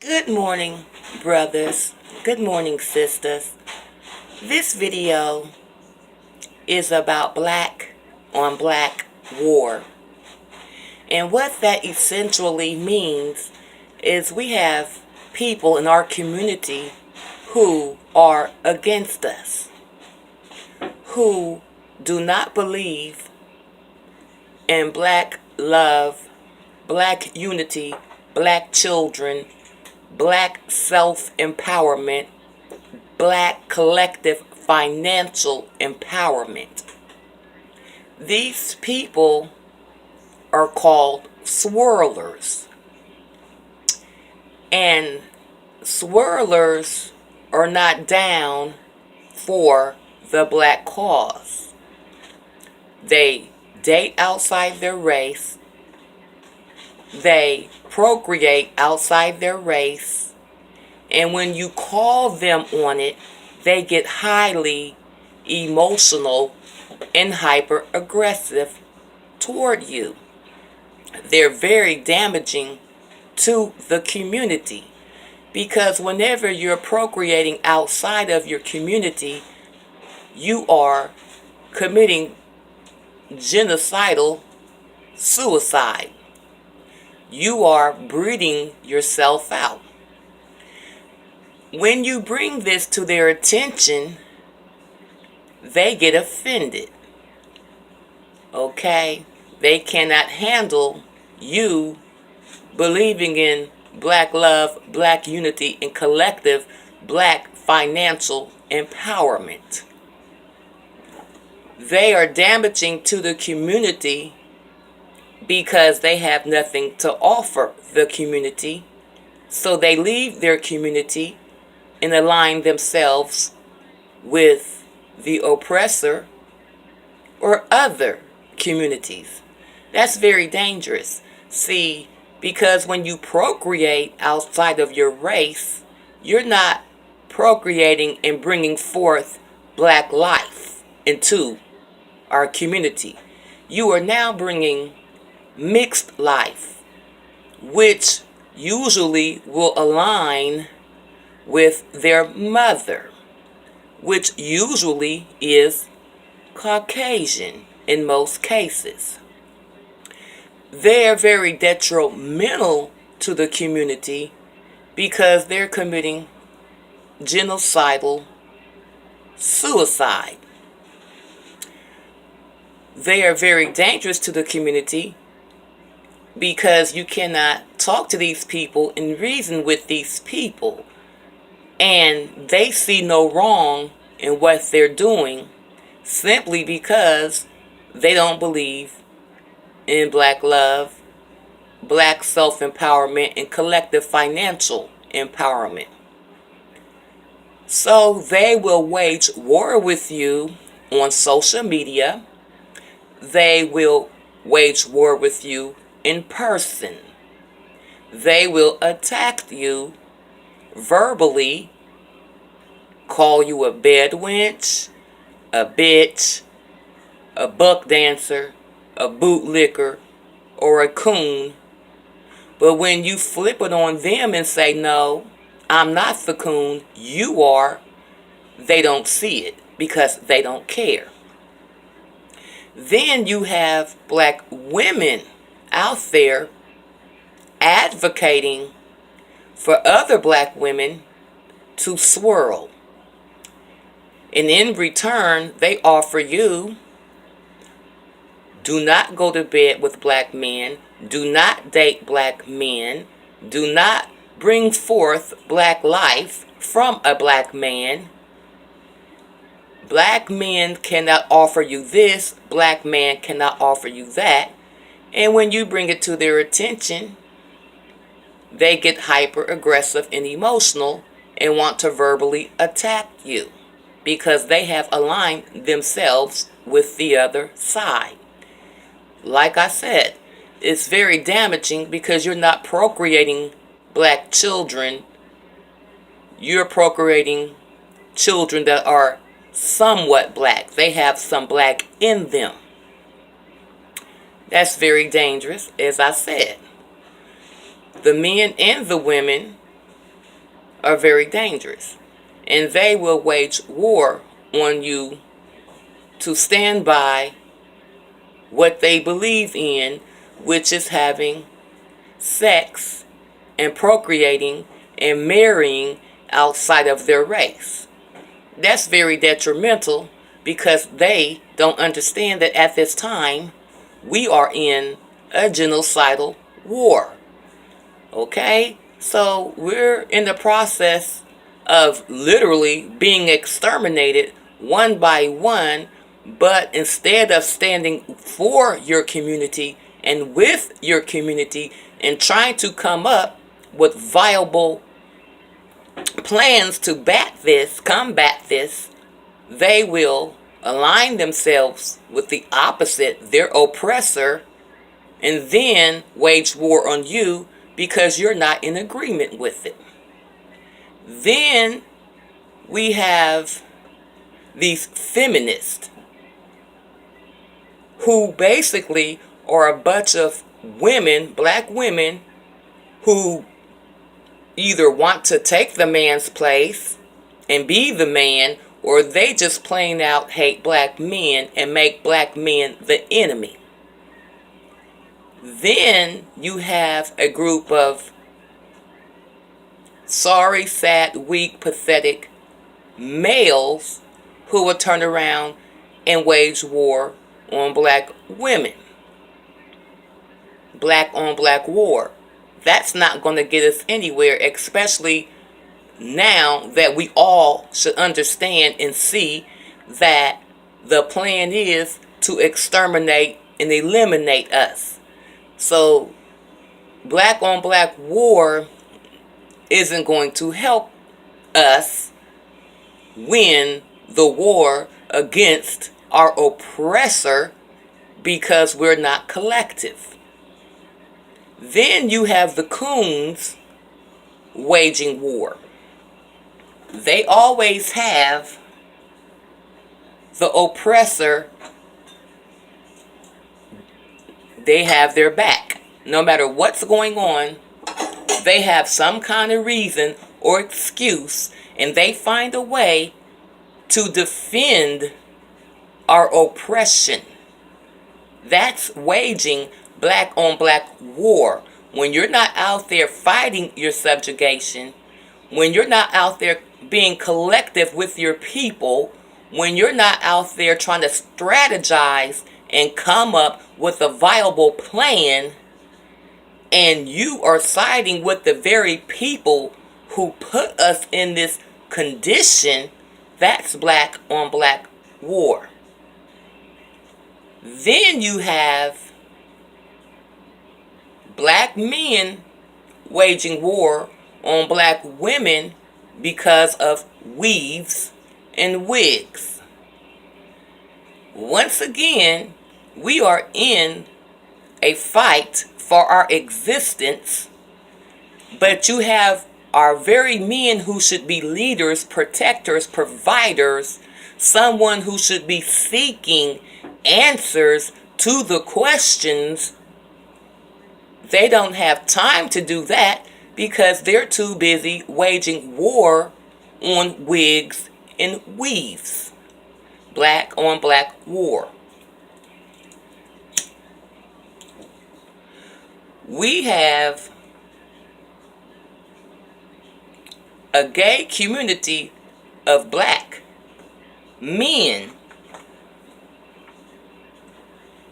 Good morning, brothers. Good morning, sisters. This video is about black on black war. And what that essentially means is we have people in our community who are against us, who do not believe in black love, black unity, black children, black self-empowerment, black collective financial empowerment. These people are called swirlers. And swirlers are not down for the black cause. They date outside their race. They procreate outside their race. And when you call them on it, they get highly emotional and hyper aggressive toward you. They're very damaging to the community because whenever you're procreating outside of your community, you are committing genocidal suicide. You are breeding yourself out. When you bring this to their attention, they get offended. Okay? They cannot handle you believing in black love, black unity, and collective black financial empowerment. They are damaging to the community because they have nothing to offer the community. So they leave their community and align themselves with the oppressor or other communities. That's very dangerous. See, because when you procreate outside of your race, you're not procreating and bringing forth black life into our community. You are now bringing mixed life, which usually will align with their mother, which usually is Caucasian in most cases. They're very detrimental to the community because they're committing genocidal suicide. They are very dangerous to the community because you cannot talk to these people and reason with these people. And they see no wrong in what they're doing simply because they don't believe in black love, black self-empowerment, and collective financial empowerment. So they will wage war with you on social media. They will wage war with you in person. They will attack you verbally, call you a bed wench, a bitch, a buck dancer, a bootlicker, or a coon. But when you flip it on them and say, no, I'm not the coon, you are, they don't see it because they don't care. Then you have black women out there advocating for other black women to swirl. And in return, they offer you, do not go to bed with black men, do not date black men, do not bring forth black life from a black man. Black men cannot offer you this, black man cannot offer you that. And when you bring it to their attention, they get hyper aggressive and emotional and want to verbally attack you because they have aligned themselves with the other side. Like I said, it's very damaging because you're not procreating black children. You're procreating children that are somewhat black. They have some black in them. That's very dangerous, as I said. The men and the women are very dangerous. And they will wage war on you to stand by what they believe in, which is having sex and procreating and marrying outside of their race. That's very detrimental because they don't understand that at this time we are in a genocidal war. Okay? So we're in the process of literally being exterminated one by one, but instead of standing for your community and with your community and trying to come up with viable plans to combat this, they will align themselves with the opposite, their oppressor, and then wage war on you because you're not in agreement with it. Then we have these feminists who basically are a bunch of women, black women, who either want to take the man's place and be the man, or they just plain out hate black men and make black men the enemy. Then you have a group of sorry, sad, weak, pathetic males who will turn around and wage war on black women. Black on black war. That's not going to get us anywhere, especially now that we all should understand and see that the plan is to exterminate and eliminate us. So black on black war isn't going to help us win the war against our oppressor because we're not collective. Then you have the coons waging war. They always have the oppressor, they have their back. No matter what's going on, they have some kind of reason or excuse, and they find a way to defend our oppression. That's waging black on black war. When you're not out there fighting your subjugation, when you're not out there being collective with your people, when you're not out there trying to strategize and come up with a viable plan, and you are siding with the very people who put us in this condition, that's black on black war. Then you have black men waging war on black women because of weaves and wigs. Once again, we are in a fight for our existence, but you have our very men who should be leaders, protectors, providers, someone who should be seeking answers to the questions. They don't have time to do that because they're too busy waging war on wigs and weaves. Black on black war. We have a gay community of black men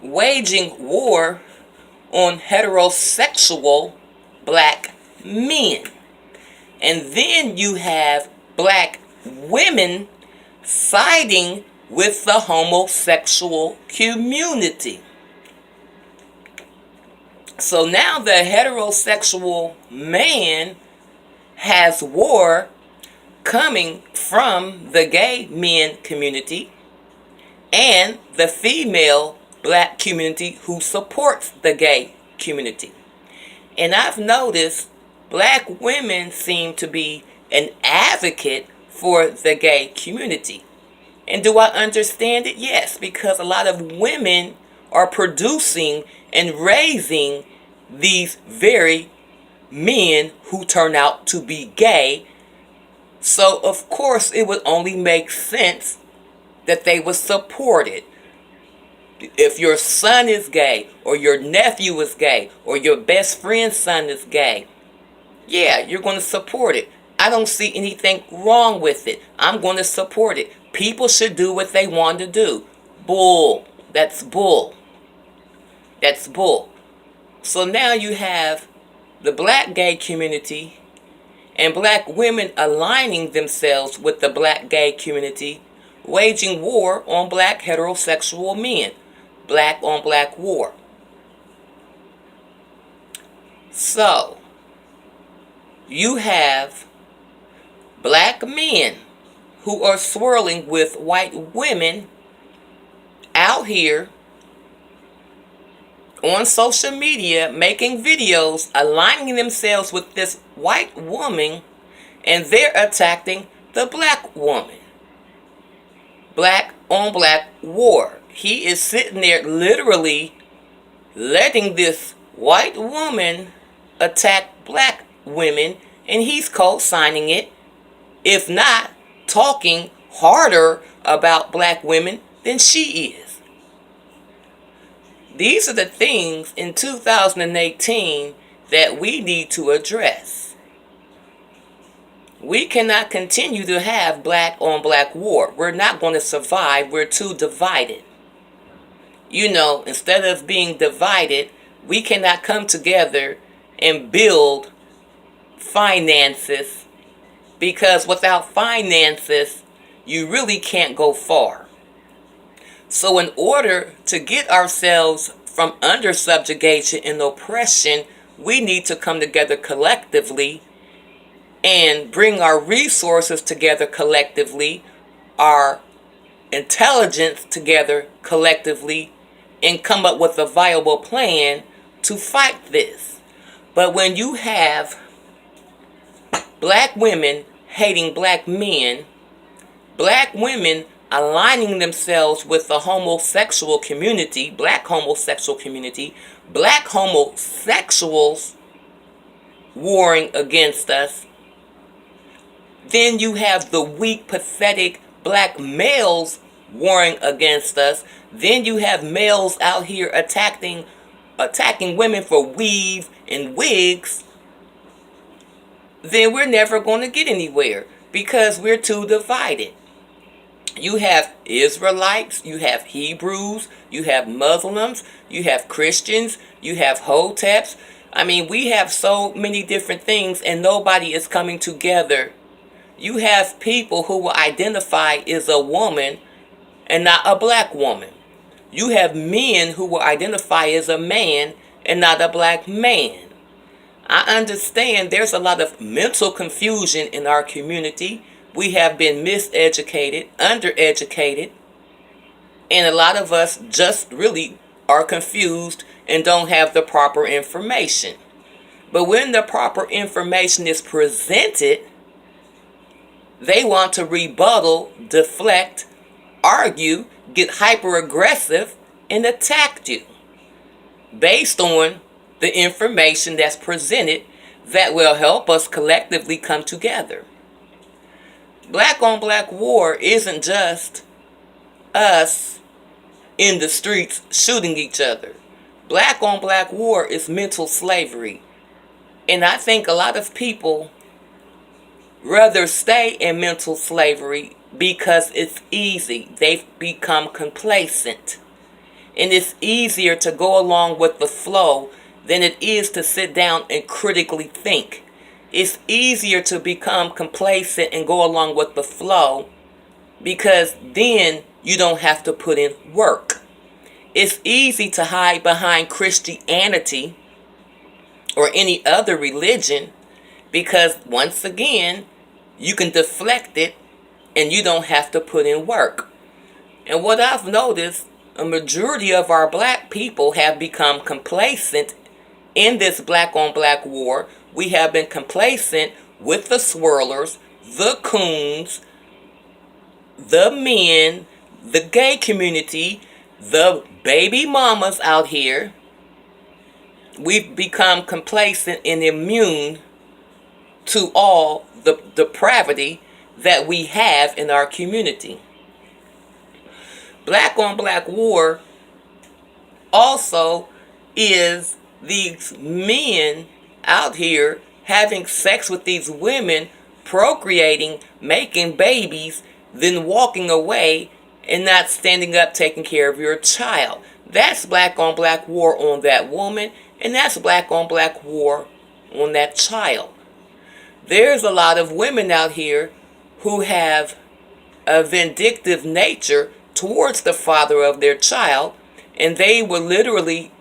waging war on heterosexual black men. And then you have black women siding with the homosexual community. So now the heterosexual man has war coming from the gay men community and the female black community who supports the gay community. And I've noticed black women seem to be an advocate for the gay community. And do I understand it? Yes, because a lot of women are producing and raising these very men who turn out to be gay So, of course, it would only make sense that they would support it. If your son is gay, or your nephew is gay, or your best friend's son is gay, yeah, you're going to support it. I don't see anything wrong with it. I'm going to support it. People should do what they want to do. Bull. That's bull. That's bull. So now you have the black gay community and black women aligning themselves with the black gay community, waging war on black heterosexual men. Black on black war. So, you have black men who are swirling with white women out here on social media, making videos, aligning themselves with this white woman, and they're attacking the black woman. Black on black war. He is sitting there literally letting this white woman attack black women, and he's co-signing it, if not talking harder about black women than she is. These are the things in 2018 that we need to address. We cannot continue to have black on black war. We're not going to survive. We're too divided. Instead of being divided, we cannot come together and build finances, because without finances, you really can't go far. So in order to get ourselves from under subjugation and oppression, we need to come together collectively and bring our resources together collectively, our intelligence together collectively, and come up with a viable plan to fight this. But when you have black women hating black men, black women aligning themselves with the homosexual community, black homosexual community, black homosexuals warring against us, then you have the weak, pathetic black males warring against us. Then you have males out here attacking women for weave and wigs. Then we're never going to get anywhere, because we're too divided. You have Israelites, you have Hebrews, you have Muslims, you have Christians, you have Hoteps. We have so many different things, and nobody is coming together. You have people who will identify as a woman and not a black woman. You have men who will identify as a man and not a black man. I understand there's a lot of mental confusion in our community. We have been miseducated, undereducated, and a lot of us just really are confused and don't have the proper information. But when the proper information is presented, they want to rebuttal, deflect, argue, get hyper aggressive, and attack you based on the information that's presented that will help us collectively come together. Black on black war isn't just us in the streets shooting each other. Black on black war is mental slavery. And I think a lot of people rather stay in mental slavery because it's easy. They've become complacent. And it's easier to go along with the flow than it is to sit down and critically think. It's easier to become complacent and go along with the flow, because then you don't have to put in work. It's easy to hide behind Christianity or any other religion, because once again, you can deflect it and you don't have to put in work. And what I've noticed, a majority of our black people have become complacent in this black on black war. We have been complacent with the swirlers, the coons, the men, the gay community, the baby mamas out here. We've become complacent and immune to all the depravity that we have in our community. Black on black war also is these men out here having sex with these women, procreating, making babies, then walking away and not standing up taking care of your child. That's black on black war on that woman, and that's black on black war on that child. There's a lot of women out here who have a vindictive nature towards the father of their child, and they will literally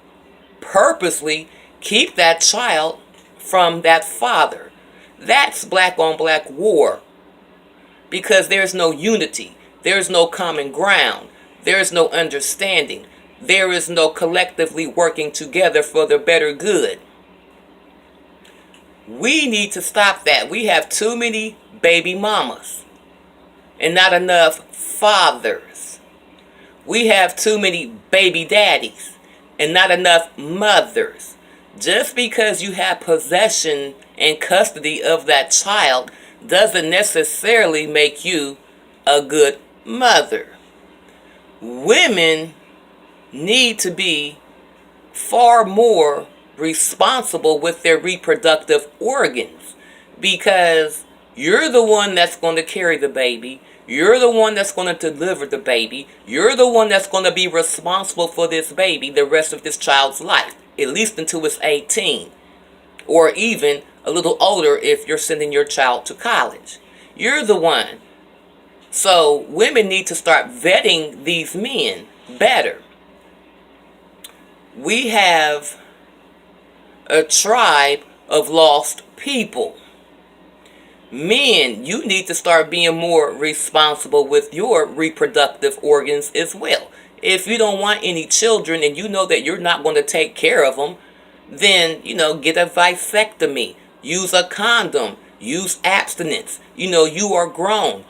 purposely keep that child from that father. That's black on black war, because there's no unity, there's no common ground, there's no understanding, there is no collectively working together for the better good. We need to stop that. We have too many baby mamas and not enough fathers. We have too many baby daddies and not enough mothers. Just because you have possession and custody of that child doesn't necessarily make you a good mother. Women need to be far more responsible with their reproductive organs, because you're the one that's going to carry the baby. You're the one that's going to deliver the baby. You're the one that's going to be responsible for this baby the rest of this child's life, at least until it's 18, or even a little older if you're sending your child to college. You're the one. So women need to start vetting these men better. We have a tribe of lost people. Men, you need to start being more responsible with your reproductive organs as well. If you don't want any children and you know that you're not going to take care of them, then, get a vasectomy. Use a condom. Use abstinence. You are grown.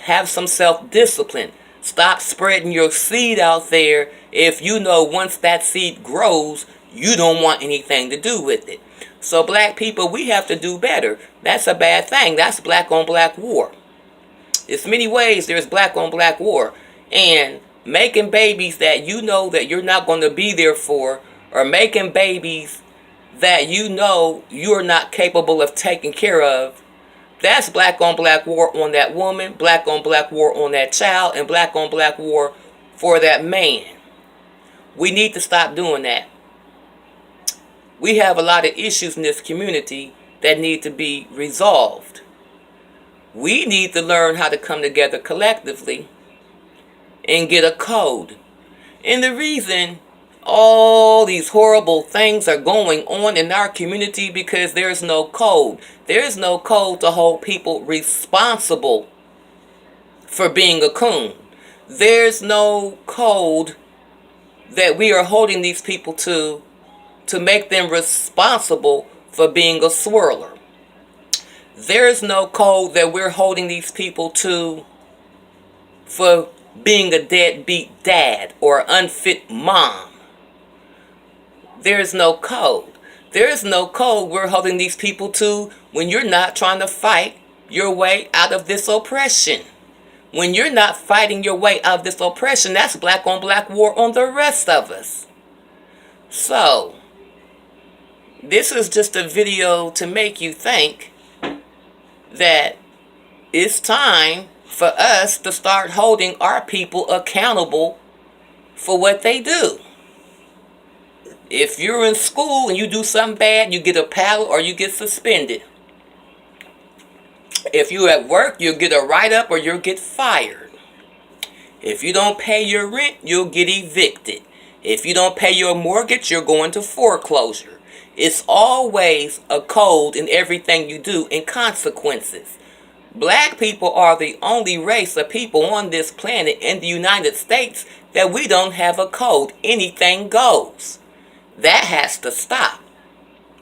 Have some self-discipline. Stop spreading your seed out there if you know once that seed grows, you don't want anything to do with it. So black people, we have to do better. That's a bad thing. That's black on black war. There's many ways there's black on black war. And making babies that you know that you're not going to be there for, or making babies that you know you're not capable of taking care of, that's black on black war on that woman, black on black war on that child, and black on black war for that man. We need to stop doing that. We have a lot of issues in this community that need to be resolved. We need to learn how to come together collectively and get a code. And the reason all these horrible things are going on in our community because there's no code. There's no code to hold people responsible for being a coon. There's no code that we are holding these people to make them responsible for being a swirler. There's no code that we're holding these people to for being a deadbeat dad or unfit mom. There's no code. There's no code we're holding these people to when you're not trying to fight your way out of this oppression. When you're not fighting your way out of this oppression, that's black on black war on the rest of us. So, this is just a video to make you think that it's time for us to start holding our people accountable for what they do. If you're in school and you do something bad, you get a paddle or you get suspended. If you're at work, you'll get a write-up or you'll get fired. If you don't pay your rent, you'll get evicted. If you don't pay your mortgage, you're going to foreclosure. It's always a code in everything you do and consequences. Black people are the only race of people on this planet in the United States that we don't have a code. Anything goes. That has to stop.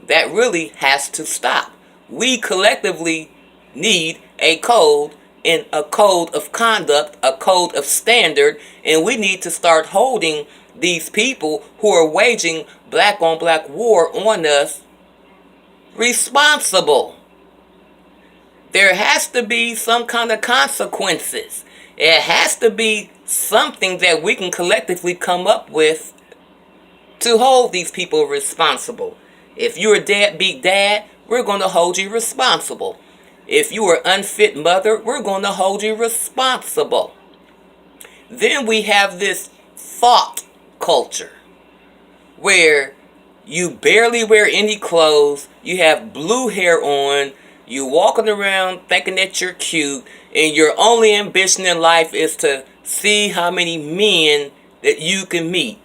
That really has to stop. We collectively need a code, and a code of conduct, a code of standard, and we need to start holding these people who are waging black on black war on us responsible. There has to be some kind of consequences. It has to be something that we can collectively come up with to hold these people responsible. If you're a deadbeat dad, we're going to hold you responsible. If you are an unfit mother, we're going to hold you responsible. Then we have this thought culture where you barely wear any clothes, you have blue hair on, you walking around thinking that you're cute, and your only ambition in life is to see how many men that you can meet.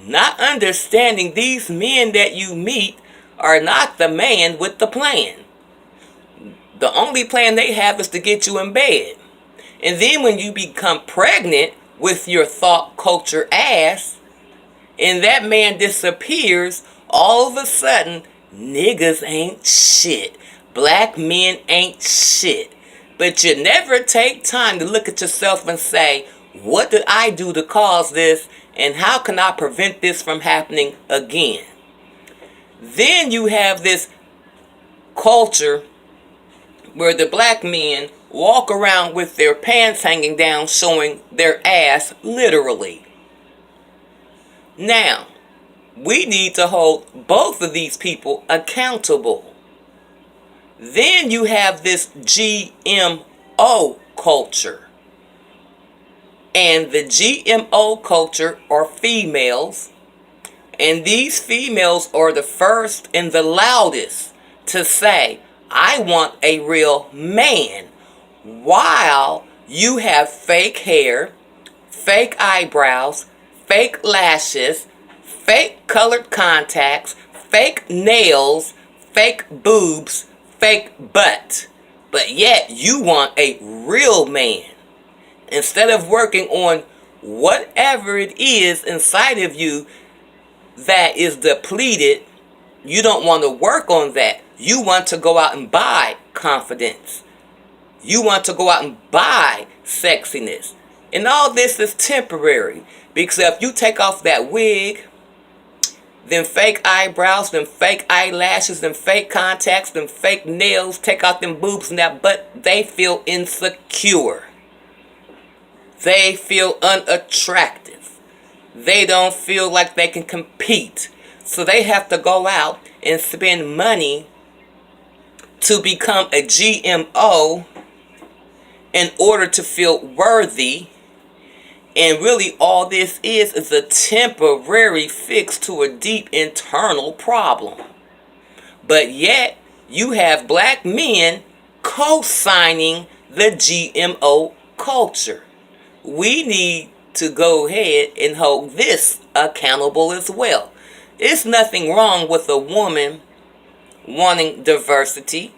Not understanding these men that you meet are not the man with the plan. The only plan they have is to get you in bed. And then when you become pregnant with your thought culture ass, and that man disappears, all of a sudden, niggas ain't shit. Black men ain't shit. But you never take time to look at yourself and say, what did I do to cause this, and how can I prevent this from happening again? Then you have this culture where the black men walk around with their pants hanging down, showing their ass literally. Now, we need to hold both of these people accountable. Then you have this GMO culture. And the GMO culture are females. And these females are the first and the loudest to say, I want a real man. While you have fake hair, fake eyebrows, fake lashes, fake colored contacts, fake nails, fake boobs, fake butt. But yet you want a real man. Instead of working on whatever it is inside of you that is depleted, you don't want to work on that. You want to go out and buy confidence. You want to go out and buy sexiness. And all this is temporary. Because if you take off that wig, them fake eyebrows, them fake eyelashes, them fake contacts, them fake nails, take out them boobs and that butt, they feel insecure. They feel unattractive. They don't feel like they can compete. So they have to go out and spend money to become a GMO in order to feel worthy. And really all this is a temporary fix to a deep internal problem. But yet you have black men co-signing the GMO culture. We need to go ahead and hold this accountable as well. It's nothing wrong with a woman wanting diversity.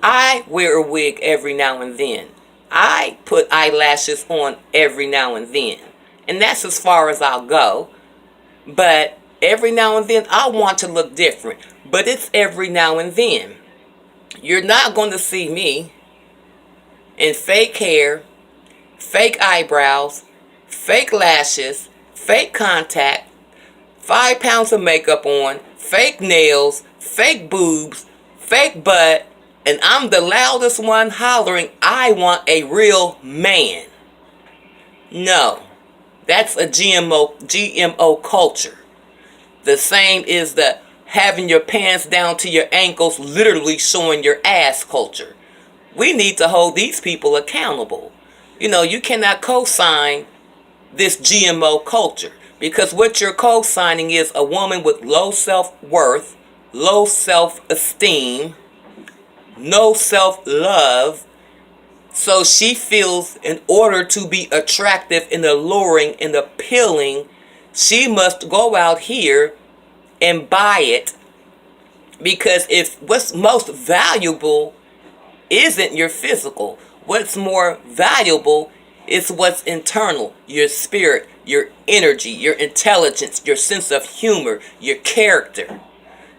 I wear a wig every now and then. I put eyelashes on every now and then. And that's as far as I'll go. But every now and then I want to look different. But it's every now and then. You're not going to see me in fake hair, fake eyebrows, fake lashes, fake contact, 5 pounds of makeup on, fake nails, fake boobs, fake butt, and I'm the loudest one hollering, I want a real man. No, that's a GMO culture. The same is the having your pants down to your ankles, literally showing your ass culture. We need to hold these people accountable. You know, you cannot co-sign this GMO culture because what you're co-signing is a woman with low self-worth, low self-esteem, no self-love. So she feels in order to be attractive and alluring and appealing, she must go out here and buy it. Because if what's most valuable isn't your physical, what's more valuable is what's internal, your spirit, your energy, your intelligence, your sense of humor, your character.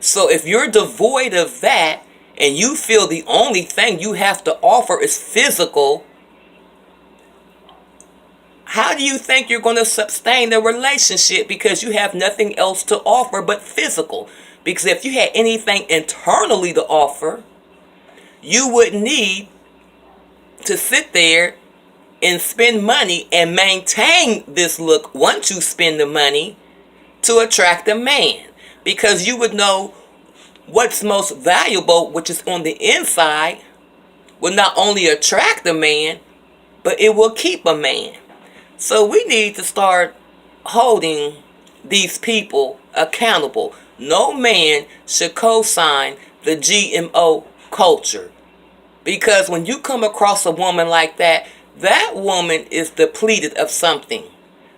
So if you're devoid of that and you feel the only thing you have to offer is physical, how do you think you're going to sustain a relationship because you have nothing else to offer but physical? Because if you had anything internally to offer, you wouldn't need to sit there and spend money and maintain this look once you spend the money to attract a man. Because you would know what's most valuable, which is on the inside, will not only attract a man, but it will keep a man. So we need to start holding these people accountable. No man should co-sign the GMO culture. Because when you come across a woman like that, that woman is depleted of something.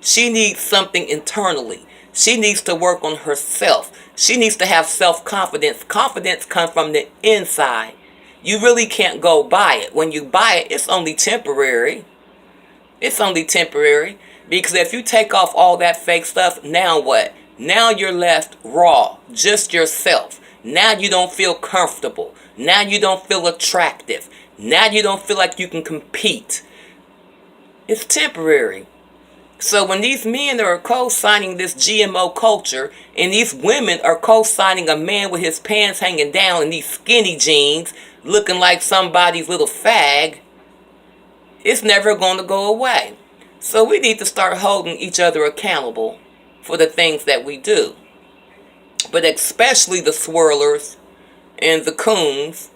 She needs something internally. She needs to work on herself. She needs to have self-confidence. Confidence comes from the inside. You really can't go buy it. When you buy it, it's only temporary. It's only temporary. Because if you take off all that fake stuff, now what? Now you're left raw, just yourself. Now you don't feel comfortable. Now you don't feel attractive. Now you don't feel like you can compete. It's temporary. So when these men are co-signing this GMO culture, and these women are co-signing a man with his pants hanging down and these skinny jeans looking like somebody's little fag, it's never going to go away. So we need to start holding each other accountable for the things that we do. But especially the swirlers and the coons,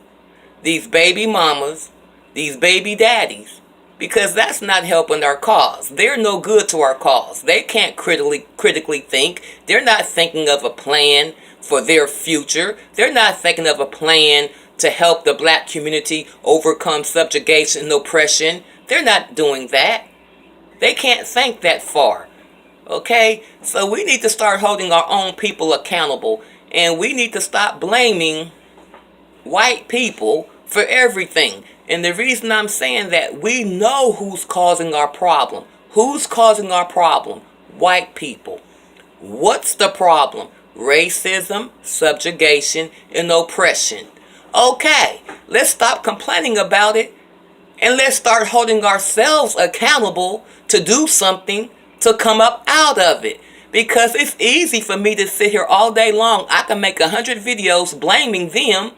these baby mamas, these baby daddies. Because that's not helping our cause. They're no good to our cause. They can't critically think. They're not thinking of a plan for their future. They're not thinking of a plan to help the black community overcome subjugation and oppression. They're not doing that. They can't think that far. Okay? So we need to start holding our own people accountable. And we need to stop blaming white people for everything. And the reason I'm saying that, we know who's causing our problem. Who's causing our problem? White people. What's the problem? Racism, subjugation, and oppression. Okay, let's stop complaining about it. And let's start holding ourselves accountable to do something to come up out of it. Because it's easy for me to sit here all day long. I can make 100 videos blaming them.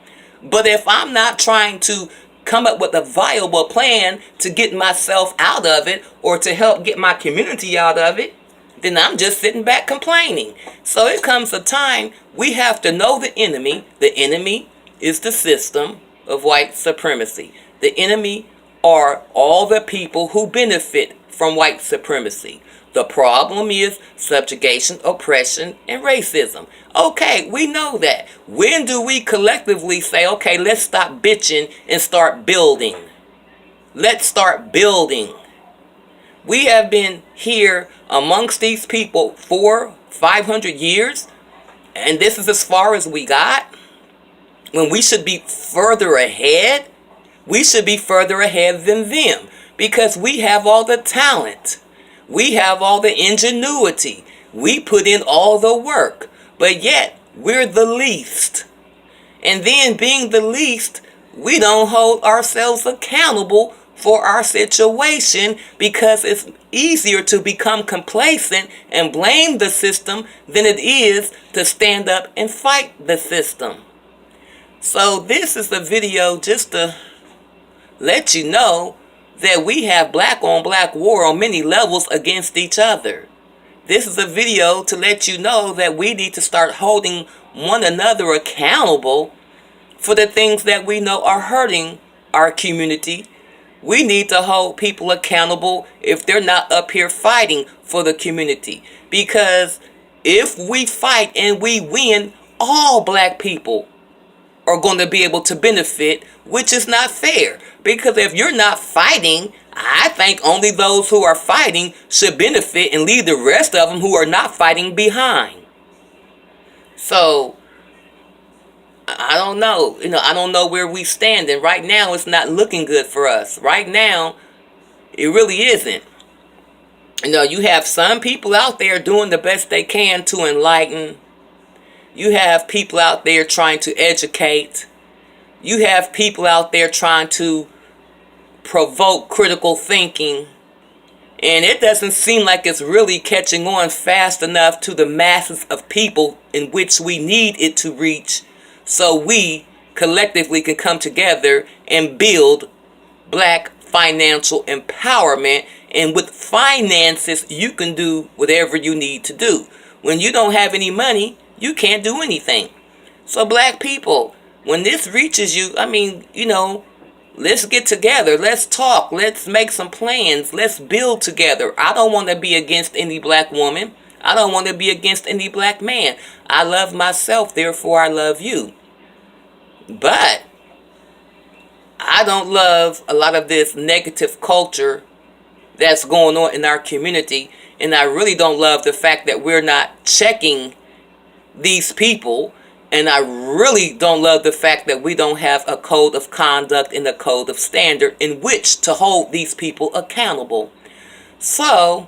But if I'm not trying to come up with a viable plan to get myself out of it or to help get my community out of it, then I'm just sitting back complaining. So it comes a time we have to know the enemy. The enemy is the system of white supremacy. The enemy are all the people who benefit from white supremacy. The problem is subjugation, oppression, and racism. Okay, we know that. When do we collectively say, okay, let's stop bitching and start building? Let's start building. We have been here amongst these people for 500 years, and this is as far as we got. When we should be further ahead, we should be further ahead than them because we have all the talent. We have all the ingenuity. We put in all the work. But yet, we're the least. And then being the least, we don't hold ourselves accountable for our situation because it's easier to become complacent and blame the system than it is to stand up and fight the system. So this is a video just to let you know that we have black on black war on many levels against each other. This is a video to let you know that we need to start holding one another accountable for the things that we know are hurting our community. We need to hold people accountable if they're not up here fighting for the community. Because if we fight and we win, all black people are going to be able to benefit, which is not fair. Because if you're not fighting, I think only those who are fighting should benefit and leave the rest of them who are not fighting behind. So, I don't know. I don't know where we stand. And right now, it's not looking good for us. Right now, it really isn't. You have some people out there doing the best they can to enlighten. You have people out there trying to educate. You have people out there trying to provoke critical thinking. And it doesn't seem like it's really catching on fast enough to the masses of people in which we need it to reach, so we collectively can come together and build black financial empowerment. And with finances, you can do whatever you need to do. When you don't have any money, you can't do anything. So black people, when this reaches you, I mean, let's get together. Let's talk. Let's make some plans. Let's build together. I don't want to be against any black woman. I don't want to be against any black man. I love myself, therefore I love you. But I don't love a lot of this negative culture that's going on in our community. And I really don't love the fact that we're not checking these people. And I really don't love the fact that we don't have a code of conduct and a code of standard in which to hold these people accountable. So,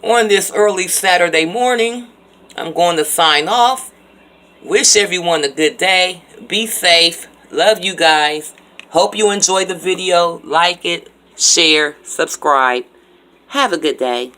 on this early Saturday morning, I'm going to sign off. Wish everyone a good day. Be safe. Love you guys. Hope you enjoy the video. Like it, share, subscribe. Have a good day.